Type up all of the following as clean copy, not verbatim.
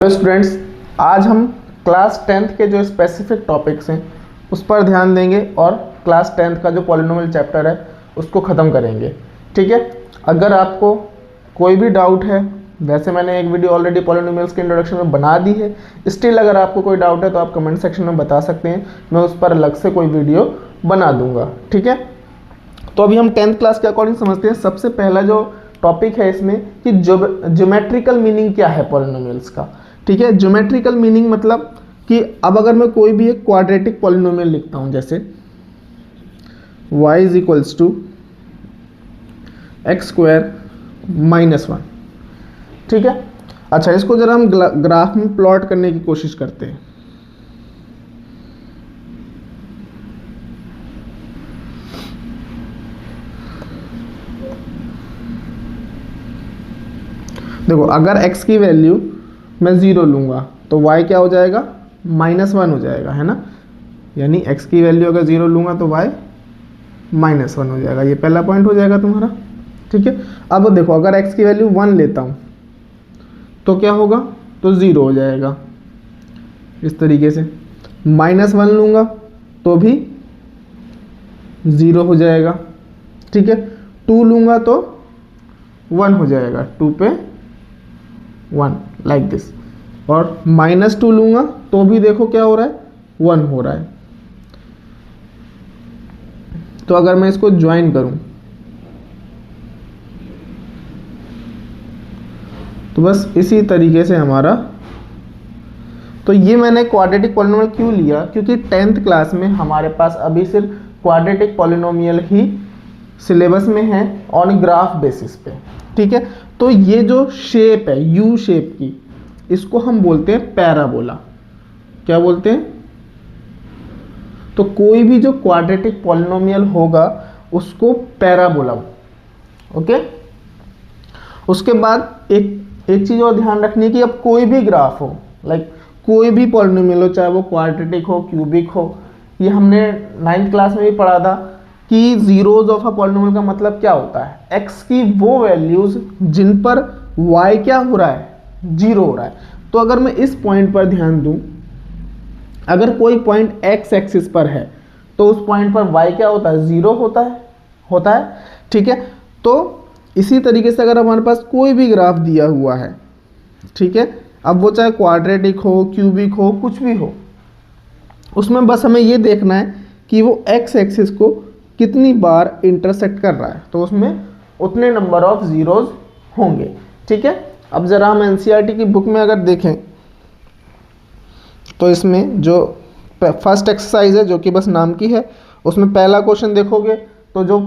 Students, आज हम class 10th के जो स्पेसिफिक टॉपिक्स हैं उस पर ध्यान देंगे और क्लास 10th का जो पॉलिनोमियल चैप्टर है उसको ख़त्म करेंगे। ठीक है, अगर आपको कोई भी डाउट है, वैसे मैंने एक वीडियो ऑलरेडी पॉलिनोमियल्स के इंट्रोडक्शन में बना दी है, स्टिल अगर आपको कोई डाउट है तो आप कमेंट सेक्शन में बता सकते हैं, मैं उस पर अलग से कोई वीडियो बना दूंगा। ठीक है, तो अभी हम 10th क्लास के अकॉर्डिंग समझते हैं। सबसे पहला जो टॉपिक है इसमें कि ज्योमेट्रिकल मीनिंग क्या है पॉलिनोमियल्स का। ठीक है, ज्योमेट्रिकल मीनिंग मतलब कि अब अगर मैं कोई भी एक क्वाड्रेटिक पॉलिनोमियल लिखता हूं, जैसे y is equals to x square minus 1। ठीक है, अच्छा इसको जरा हम ग्राफ में प्लॉट करने की कोशिश करते हैं। देखो, अगर x की वैल्यू मैं 0 लूँगा तो y क्या हो जाएगा, -1 हो जाएगा, है ना। यानी x की वैल्यू अगर 0 लूँगा तो y -1 हो जाएगा। ये पहला पॉइंट हो जाएगा तुम्हारा। ठीक है, अब देखो अगर x की वैल्यू 1 लेता हूँ तो क्या होगा, तो 0 हो जाएगा इस तरीके से। -1 लूँगा तो भी 0 हो जाएगा। ठीक है, 2 लूँगा तो 1 हो जाएगा, 2 पे 1 लाइक दिस। और -2 लूँगा तो भी देखो क्या हो रहा है, 1 हो रहा है। तो अगर मैं इसको ज्वाइन करूं तो बस इसी तरीके से हमारा, तो ये मैंने क्वाड्रेटिक पॉलिनोमियल क्यों लिया, क्योंकि 10th क्लास में हमारे पास अभी सिर्फ क्वाड्रेटिक पॉलिनोमियल ही सिलेबस में है ऑन ग्राफ बेसिस पे। ठीक है, तो ये जो शेप है यू शेप की, इसको हम बोलते हैं पैराबोला। क्या बोलते हैं, तो कोई भी जो क्वाड्रेटिक पॉलिनोमियल होगा उसको पैराबोला। ओके, उसके बाद एक चीज और ध्यान रखनी है कि अब कोई भी ग्राफ हो, लाइक कोई भी पॉलिनोमियल हो, चाहे वो क्वाड्रेटिक हो, क्यूबिक हो, ये हमने 9th क्लास में भी पढ़ा था कि जीरोज ऑफ अ पॉलिनोमियल का मतलब क्या होता है, x की वो वैल्यूज जिन पर y क्या हो रहा है, 0 हो रहा है। तो अगर मैं इस पॉइंट पर ध्यान दूं, अगर कोई पॉइंट x एक्सिस पर है तो उस पॉइंट पर y क्या होता है, 0 होता है। ठीक है, तो इसी तरीके से अगर हमारे पास कोई भी ग्राफ दिया हुआ है, ठीक है, अब वो चाहे क्वाड्रेटिक हो, क्यूबिक हो, कुछ भी हो, उसमें बस हमें ये देखना है कि वो x एक्सिस को कितनी बार इंटरसेक्ट कर रहा है, तो उसमें उतने नंबर ऑफ जीरोज होंगे। ठीक है, अब जरा हम एनसीईआरटी की बुक में अगर देखें तो इसमें जो फर्स्ट एक्सरसाइज है जो कि बस नाम की है, उसमें पहला क्वेश्चन देखोगे तो जो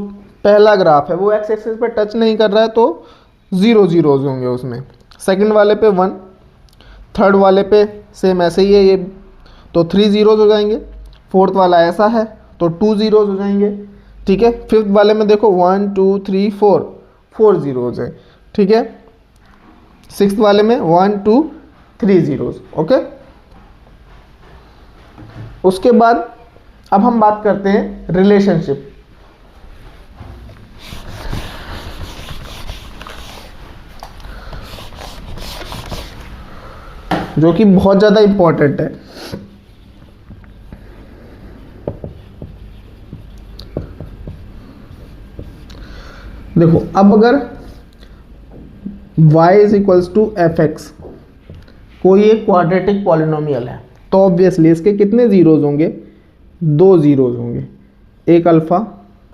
पहला ग्राफ है वो एक्स एक्सिस पे टच नहीं कर रहा है तो 0 जीरोज होंगे उसमें। सेकंड वाले पे 1, थर्ड वाले पे सेम ऐसे ही है ये, तो 3 जीरोज हो जाएंगे। फोर्थ वाला ऐसा है तो 2 जीरोज हो जाएंगे। ठीक है, फिफ्थ वाले में देखो 1 2 3 4 जीरोज है। ठीक है, सिक्स्थ वाले में 1 2 3 जीरोज। ओके, उसके बाद अब हम बात करते हैं रिलेशनशिप। जो कि बहुत ज़्यादा इंपॉर्टेंट है। देखो, अब अगर y is equals to f x कोई एक क्वाड्रेटिक पॉलिनोमियल है तो ऑब्वियसली इसके कितने जीरोज होंगे, 2 जीरोज होंगे, एक अल्फा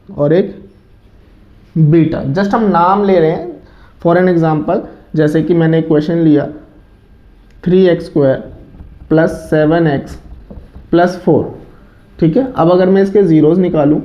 और एक बीटा। जस्ट हम नाम ले रहे हैं फॉर एन एग्जांपल, जैसे कि मैंने एक क्वेश्चन लिया 3x square plus 7x plus 4। ठीक है, अब अगर मैं इसके जीरोज निकालूं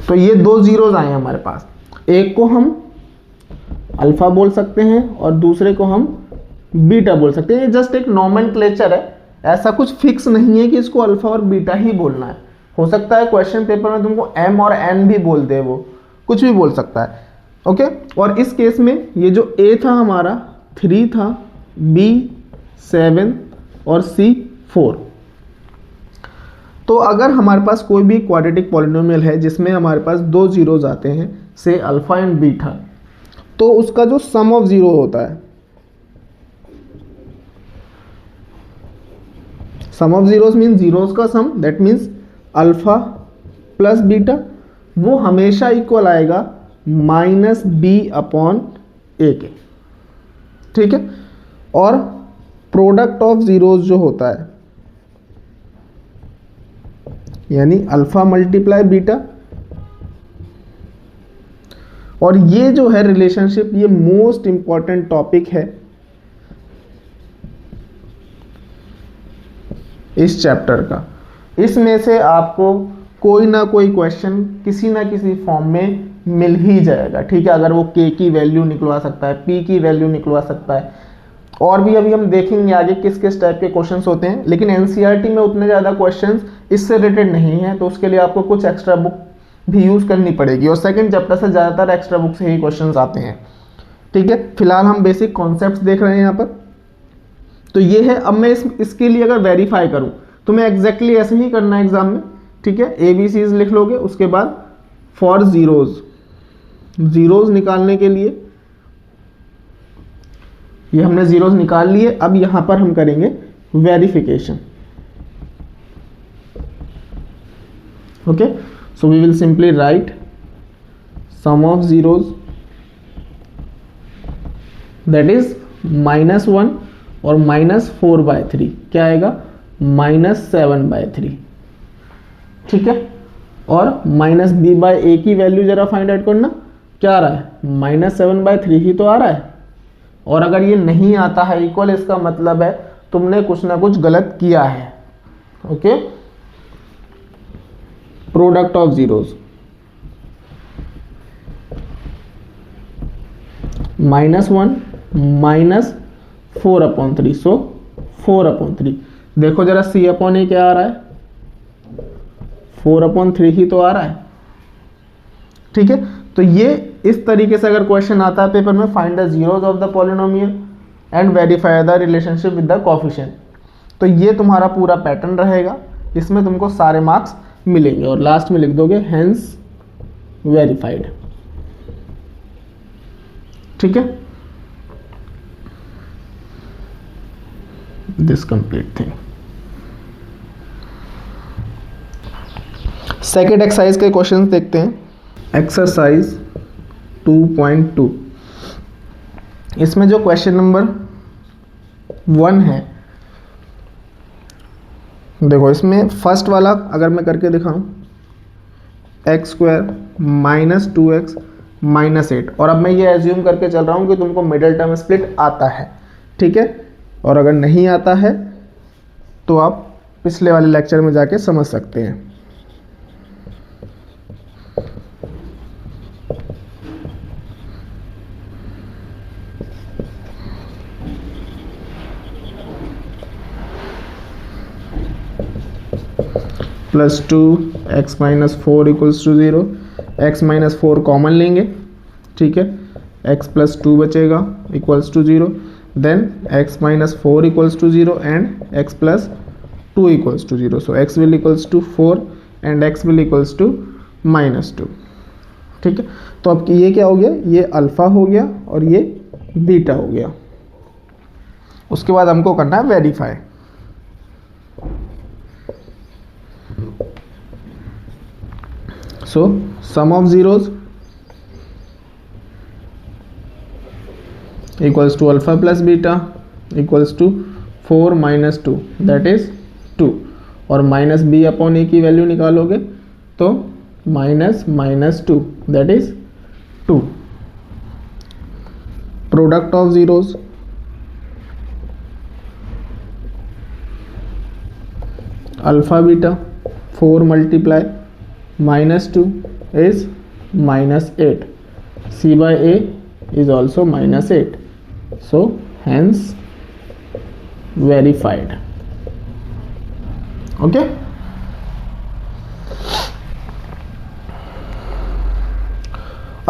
तो ये 2 जीरोज आए हमारे पास, एक को हम अल्फा बोल सकते हैं और दूसरे को हम बीटा बोल सकते हैं। ये जस्ट एक नॉमेनक्लेचर है, ऐसा कुछ फिक्स नहीं है कि इसको अल्फा और बीटा ही बोलना है। हो सकता है क्वेश्चन पेपर में तुमको एम और एन भी बोल दे, वो कुछ भी बोल सकता है। ओके। और इस केस में ये जो ए था हमारा 3 था, बी 7 और सी 4। तो अगर हमारे पास कोई भी क्वाड्रेटिक पॉलिनोमियल है जिसमें हमारे पास दो जीरोज आते हैं, से अल्फा एंड बीटा, तो उसका जो सम ऑफ जीरो होता है, sum of zeros mean zeros का sum, that means alpha plus beta, वो हमेशा इक्वल आएगा माइनस बी अपॉन ए के, ठीक है। और प्रोडक्ट ऑफ जीरोस जो होता है, यानी अल्फा मल्टीप्लाई बीटा, और ये जो है रिलेशनशिप, ये मोस्ट इंपॉर्टेंट टॉपिक है इस चैप्टर का। इसमें से आपको कोई ना कोई क्वेश्चन किसी ना किसी फॉर्म में मिल ही जाएगा, ठीक है। अगर वो के की वैल्यू निकलवा सकता है, पी की वैल्यू निकलवा सकता है, और भी अभी हम देखेंगे आगे किस किस टाइप के क्वेश्चंस होते हैं। लेकिन एनसीईआरटी में उतने ज़्यादा क्वेश्चंस इससे रिलेटेड नहीं है, तो उसके लिए आपको कुछ एक्स्ट्रा बुक भी यूज़ करनी पड़ेगी, और सेकंड चैप्टर से ज़्यादातर एक्स्ट्रा बुक से ही क्वेश्चंस आते हैं, ठीक है। फिलहाल हम बेसिक कॉन्सेप्ट्स देख रहे हैं यहाँ पर। तो ये है। अब मैं इसके लिए अगर वेरीफाई करूँ तो मैं एग्जैक्टली ऐसे ही करना है एग्जाम में, ठीक है। ABCs लिख लोगे, उसके बाद फॉर जीरोज निकालने के लिए ये हमने जीरोज निकाल लिए। अब यहां पर हम करेंगे verification, okay. So we will simply write sum of zeros, that is -1 और -4/3 क्या आएगा, -7/3, ठीक है। और -b/a की वैल्यू जरा फाइंड आउट करना, क्या आ रहा है, -7/3 ही तो आ रहा है। और अगर ये नहीं आता है इक्वल, इसका मतलब है तुमने कुछ ना कुछ गलत किया है, ओके। प्रोडक्ट ऑफ जीरोज, -1 -4/3, सो 4/3। देखो जरा C/A क्या आ रहा है, 4/3 ही तो आ रहा है, ठीक है। तो ये इस तरीके से अगर क्वेश्चन आता है पेपर में, find the zeros of the polynomial and verify the relationship with the coefficient, तो ये तुम्हारा पूरा पैटर्न रहेगा। इसमें तुमको सारे मार्क्स मिलेंगे और लास्ट में लिख दोगे हेंस वेरीफाइड, ठीक है। This complete thing. Second exercise के क्वेश्चंस देखते हैं। एक्सरसाइज 2.2, इसमें जो क्वेश्चन नंबर 1 है, देखो इसमें फर्स्ट वाला अगर मैं करके दिखाऊं, x² - 2x - 8, और अब मैं ये एज्यूम करके चल रहा हूं कि तुमको मिडिल टर्म स्प्लिट आता है, ठीक है। और अगर नहीं आता है तो आप पिछले वाले लेक्चर में जाके समझ सकते हैं। +2 x - 4 = 0, x - 4 कॉमन लेंगे, ठीक है। x + 2 बचेगा = 0, then x - 4 = 0 and x + 2 = 0, so x will = 4 and x will = -2, ठीक है। तो अब ये क्या हो गया, ये अल्फा हो गया और ये बीटा हो गया। उसके बाद हमको करना है verify. So sum of zeros equals to alpha plus beta equals to 4 - 2, that is 2, और -b/a की वैल्यू निकालोगे तो -2, that is 2। Product of zeros, alpha beta, 4 × -2 is -8, C/A is also -8, so hence verified, okay।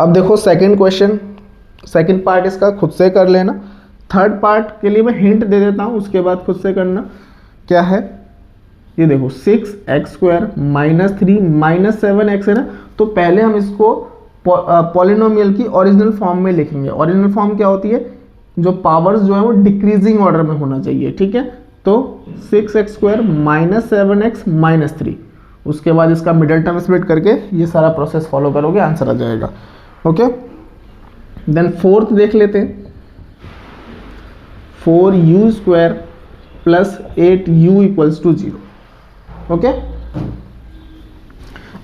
अब देखो second question, second part इसका खुद से कर लेना, थर्ड पार्ट के लिए मैं हिंट दे देता हूँ, उसके बाद खुद से करना। क्या है ये देखो 6x² माइनस 3 माइनस 7x है ना, तो पहले हम इसको पॉलिनोमियल की ओरिजिनल फॉर्म में लिखेंगे। ओरिजिनल फॉर्म क्या होती है, जो पावर्स जो है वो डिक्रीजिंग ऑर्डर में होना चाहिए, ठीक है। तो 6x² माइनस 7x माइनस 3, उसके बाद इसका मिडल टर्म स्प्लिट करके ये सारा प्रोसेस फॉलो करोगे, आंसर आ जाएगा। ओके, देन फोर्थ देख लेते हैं, 4u² plus 8u equals to 0। Okay,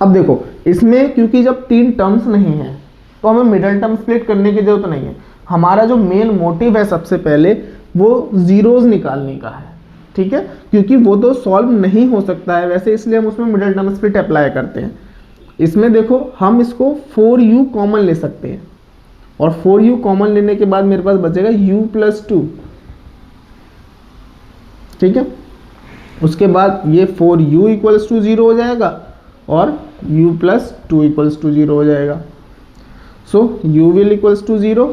अब देखो इसमें क्योंकि जब तीन टर्म्स नहीं है तो हमें मिडल टर्म स्प्लिट करने की जरूरत नहीं है। हमारा जो मेन मोटिव है सबसे पहले वो जीरोज निकालने का है, ठीक है, क्योंकि वो तो सॉल्व नहीं हो सकता है वैसे, इसलिए हम उसमें मिडल टर्म स्प्लिट अप्लाई करते हैं। इसमें देखो हम इसको 4u कॉमन ले सकते हैं, और 4u कॉमन लेने के बाद मेरे पास बचेगा u प्लस 2, ठीक है। उसके बाद ये 4u इक्वल्स टू 0 हो जाएगा और u प्लस 2 इक्वल्स टू 0 हो जाएगा। So u will equals to 0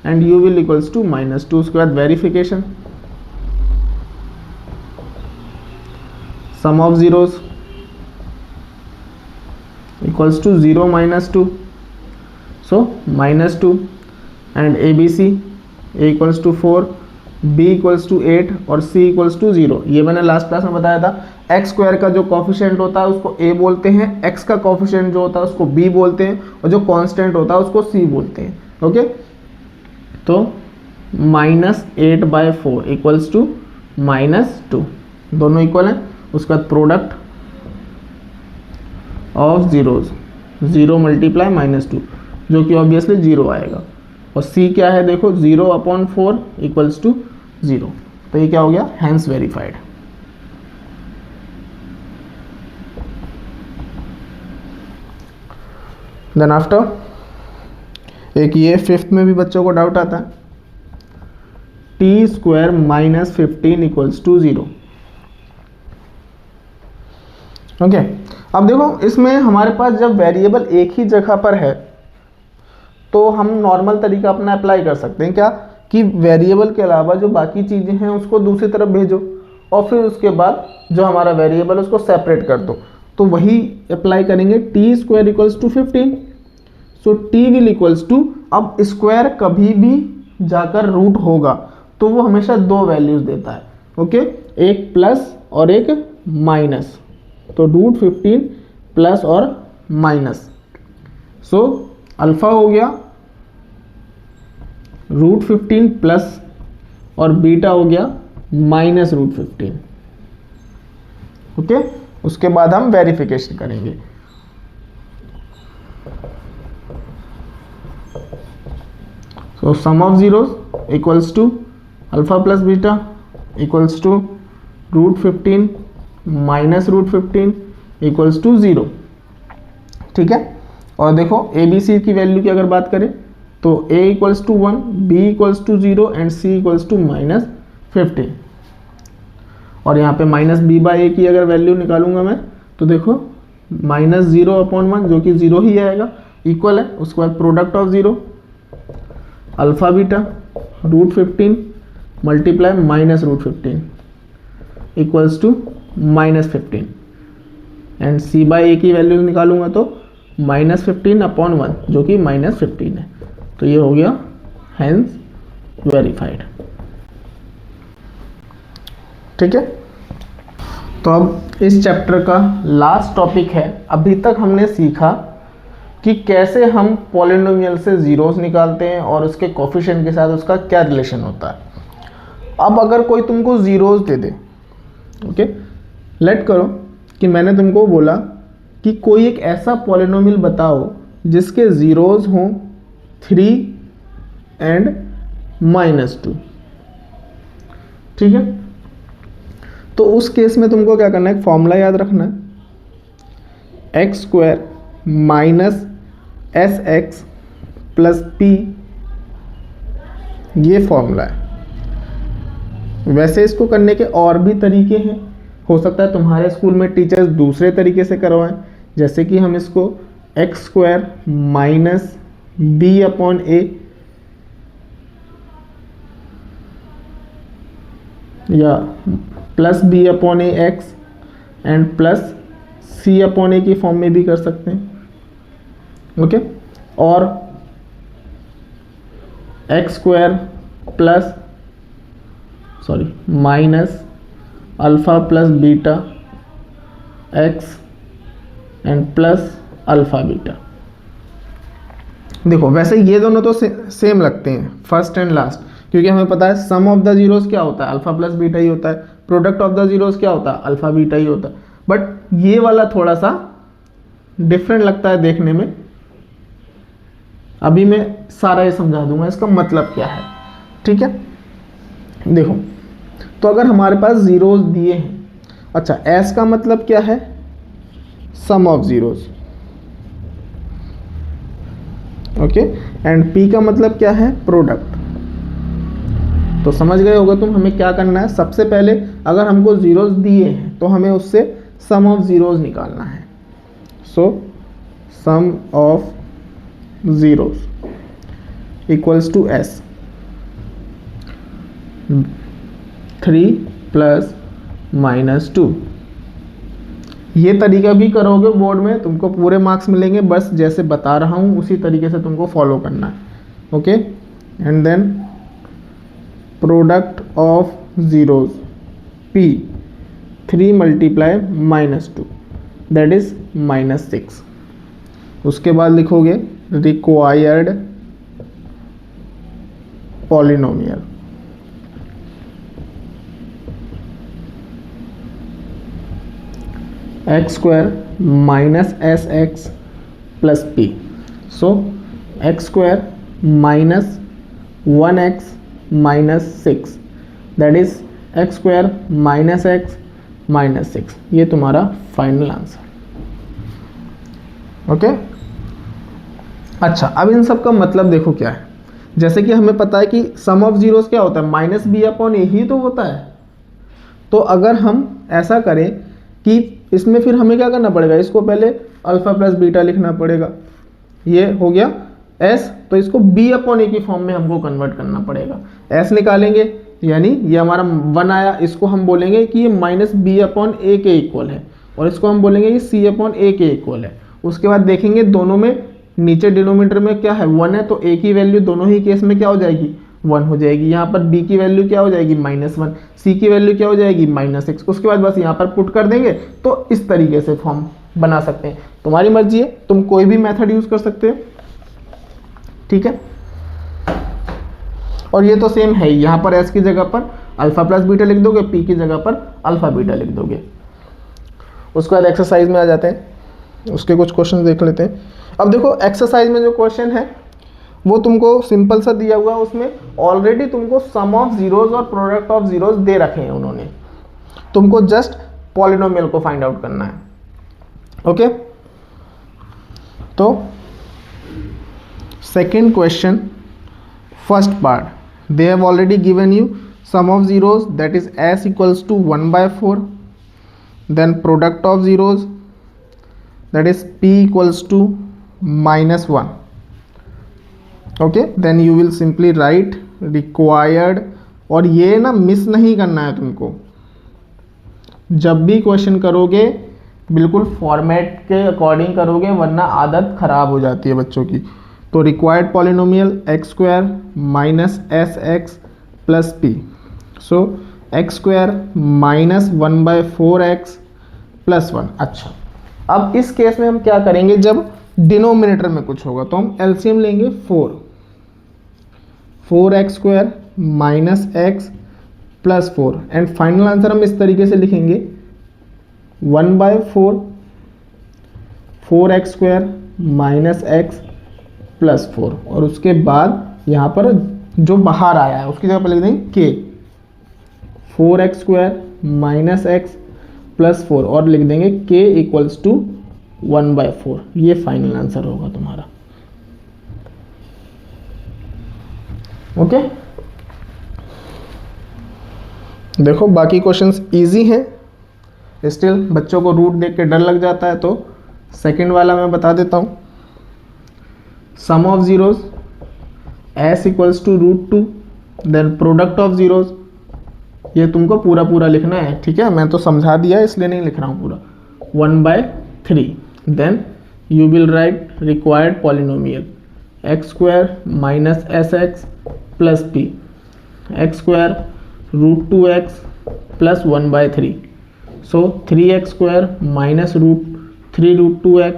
and u will equals to minus 2। उसके बाद verification, sum of zeros equals to 0 minus 2, so minus 2 and ABC a equals to 4, b equals to 8 और c equals to 0। ये मैंने last class में बताया था, x² का जो कॉफिशिएंट होता है उसको a बोलते हैं, x का कॉफिशिएंट जो होता है उसको b बोलते हैं, और जो कांस्टेंट होता है उसको c बोलते हैं। ओके, तो -8/4 इक्वल्स टू -2, दोनों इक्वल हैं। उसका प्रोडक्ट ऑफ जीरोज, 0 मल्टीप्लाई -2, जो कि ऑब्वियसली 0 आएगा, और c क्या है देखो 0/4 इक्वल्स टू 0। तो ये क्या हो गया, हैंस वेरीफाइड। देन आफ्टर एक ये फिफ्थ में भी बच्चों को डाउट आता है, t² minus 15 equals to 0। Okay, अब देखो इसमें हमारे पास जब वेरिएबल एक ही जगह पर है तो हम नॉर्मल तरीका अपना अप्लाई कर सकते हैं, क्या कि वेरिएबल के अलावा जो बाकी चीज़ें हैं उसको दूसरी तरफ भेजो, और फिर उसके बाद जो हमारा वेरिएबल उसको सेपरेट कर दो। तो वही अप्लाई करेंगे, t² equals to 15, so t will equals to, अब स्क्वायर कभी भी जाकर रूट होगा तो वो हमेशा दो वैल्यूज देता है। ओके, एक प्लस और एक माइनस, तो √15 प्लस और माइनस, सो अल्फा हो गया √15 प्लस और बीटा हो गया -√15। ओके, उसके बाद हम वेरिफिकेशन करेंगे। So sum of zeros equals to alpha plus beta equals to √15 minus √15 equals to 0, ठीक है। और देखो ABC की वैल्यू की अगर बात करें तो a equals to 1, b equals to 0 and c equals to -15। और यहाँ पे -b/a की अगर वैल्यू निकालूंगा मैं तो देखो -0/1 जो कि 0 ही आएगा, इक्वल है। उसके बाद product of 0 alpha beta √15 multiply -√15 equals to -15, and c/a की वैल्यू निकालूंगा तो -15/1 जो कि -15 है। तो ये हो गया हैंस वेरीफाइड, ठीक है। तो अब इस चैप्टर का लास्ट टॉपिक है, अभी तक हमने सीखा कि कैसे हम पॉलिनोमियल से जीरोस निकालते हैं और उसके कोफिशिएंट के साथ उसका क्या रिलेशन होता है। अब अगर कोई तुमको जीरोस दे दे, ओके, लेट करो कि मैंने तुमको बोला कि कोई एक ऐसा पॉलिनोमियल बताओ जिसके जीरोस हों 3 एंड -2, ठीक है। तो उस केस में तुमको क्या करना है, एक फॉर्मूला याद रखना है, x² minus SX plus P, ये फॉर्मूला है। वैसे इसको करने के और भी तरीके हैं, हो सकता है तुम्हारे स्कूल में टीचर्स दूसरे तरीके से करवाएं, जैसे कि हम इसको x² minus B upon a या plus b upon a x and plus c upon a की फॉर्म में भी कर सकते हैं। ओके, और x square plus minus alpha plus beta x and plus alpha beta. देखो वैसे ये दोनों तो सेम लगते हैं, फर्स्ट एंड लास्ट, क्योंकि हमें पता है सम ऑफ द जीरोस क्या होता है, अल्फा प्लस बीटा ही होता है, प्रोडक्ट ऑफ द जीरोस क्या होता है, अल्फा बीटा ही होता है। बट ये वाला थोड़ा सा डिफरेंट लगता है देखने में। अभी मैं सारा ये समझा दूंगा इसका मतलब क्या है, ठीक है। देखो, तो अगर हमारे पास जीरोस दिए हैं, अच्छा एस का मतलब क्या है, sum of zeros, okay, and p का मतलब क्या है, प्रोडक्ट। तो समझ गए होगा तुम हमें क्या करना है। सबसे पहले अगर हमको जीरोस दिए हैं तो हमें उससे सम ऑफ जीरोस निकालना है। So sum of zeros equals to s, 3 plus minus 2। ये तरीका भी करोगे बोर्ड में तुमको पूरे मार्क्स मिलेंगे, बस जैसे बता रहा हूँ उसी तरीके से तुमको फॉलो करना है। Okay, and then product of zeros p, 3 multiply minus 2 that is -6। उसके बाद लिखोगे required polynomial, x square minus s x plus p. So x square minus 1x minus 6 that is x square minus x minus 6। ये तुम्हारा final answer. Okay, अच्छा अब इन सब का मतलब देखो क्या है। जैसे कि हमें पता है कि सम ऑफ जीरोस क्या होता है, माइनस बी अपॉन ए ही तो होता है। तो अगर हम ऐसा करें कि इसमें फिर हमें क्या करना पड़ेगा, इसको पहले अल्फा प्लस बीटा लिखना पड़ेगा, ये हो गया एस, तो इसको बी अपॉन ए की फॉर्म में हमको कन्वर्ट करना पड़ेगा। एस निकालेंगे यानी ये हमारा 1 आया, इसको हम बोलेंगे कि ये माइनस बी अपॉन ए के इक्वल है, और इसको हम बोलेंगे कि सी अपॉन ए के इक्वल है। उसके बाद देखेंगे दोनों में नीचे डिनोमिनेटर में क्या है, 1 है, तो ए की वैल्यू दोनों ही केस में क्या हो जाएगी, 1 हो जाएगी। यहाँ पर b की वैल्यू क्या हो जाएगी, -1, c की वैल्यू क्या हो जाएगी, -6। उसके बाद बस यहाँ पर पुट कर देंगे, तो इस तरीके से फॉर्म बना सकते हैं। तुम्हारी मर्जी है, तुम कोई भी मेथड यूज कर सकते हो, ठीक है। और ये तो सेम है, यहाँ पर s की जगह पर अल्फा प्लस बीटा लिख दोगे, p की जगह पर अल्फा बीटा लिख दोगे। उसके बाद एक्सरसाइज में आ जाते हैं, उसके कुछ क्वेश्चन देख लेते हैं। अब देखो एक्सरसाइज में जो क्वेश्चन है वो तुमको सिंपल सा दिया हुआ है, उसमें ऑलरेडी तुमको सम ऑफ जीरोस और प्रोडक्ट ऑफ जीरोस दे रखे हैं उन्होंने, तुमको जस्ट पॉलिनोमियल को फाइंड आउट करना है। ओके, तो second question first part, they have already given you sum of zeros that is s equals to 1/4, then product of zeros that is p equals to -1. okay, then you will simply write required, और ये ना miss नहीं करना है तुमको, जब भी question करोगे बिल्कुल फॉर्मेट के अकॉर्डिंग करोगे, वरना आदत खराब हो जाती है बच्चों की। तो required polynomial x square minus s x plus p, so x square minus 1/4x plus 1। अच्छा, अब इस केस में हम क्या करेंगे, जब डिनोमिनेटर में कुछ होगा तो हम एलसीएम लेंगे 4x square minus x plus 4, and final answer हम इस तरीके से लिखेंगे 1/4 4x square minus x plus 4, और उसके बाद यहाँ पर जो बाहर आया है उसकी जगह पर लिख देंगे k, 4x square minus x plus 4, और लिख देंगे k इक्वल्स टू 1/4। ये फाइनल आंसर होगा तुम्हारा। ओके, देखो बाकी क्वेश्चंस इजी हैं, स्टिल बच्चों को रूट देख के डर लग जाता है, तो सेकंड वाला मैं बता देता हूँ। Sum of zeros s equals to √2, then product of zeros, ये तुमको पूरा पूरा लिखना है, ठीक है, मैं तो समझा दिया इसलिए नहीं लिख रहा हूँ पूरा, 1/3, then you will write required polynomial x² minus sx plus p, x² √2x plus 1/3, so 3x² minus √3√2x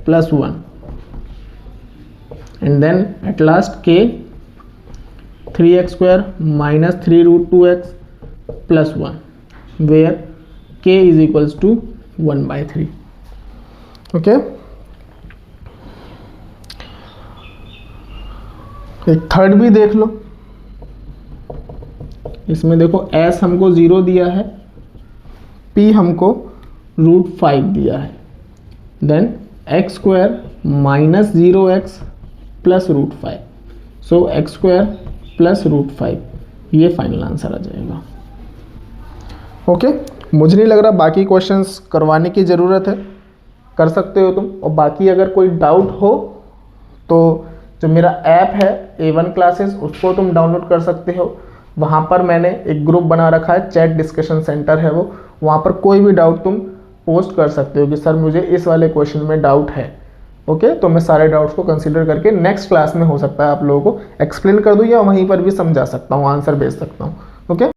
plus 1, and then at last k 3x² minus 3√2x plus 1, where k is equals to 1/3. Okay, एक third भी देख लो, इसमें देखो s हमको 0 दिया है, p हमको √5 दिया है, then x² minus 0x plus √5, so x² plus √5, ये फाइनल आंसर आ जाएगा। ओके, मुझे नहीं लग रहा बाकी क्वेश्चंस करवाने की ज़रूरत है, कर सकते हो तुम, और बाकी अगर कोई डाउट हो तो जो मेरा ऐप है A1 क्लासेस उसको तुम डाउनलोड कर सकते हो, वहाँ पर मैंने एक ग्रुप बना रखा है, चैट डिस्कशन सेंटर है वो, वहाँ पर कोई भी डाउट तुम पोस्ट कर सकते हो कि सर मुझे इस वाले क्वेश्चन में डाउट है। ओके, तो मैं सारे डाउट्स को कंसीडर करके नेक्स्ट क्लास में हो सकता है आप लोगों को एक्सप्लेन कर दूँ या वहीं पर भी समझा सकता हूँ, आंसर भेज सकता हूँ। ओके।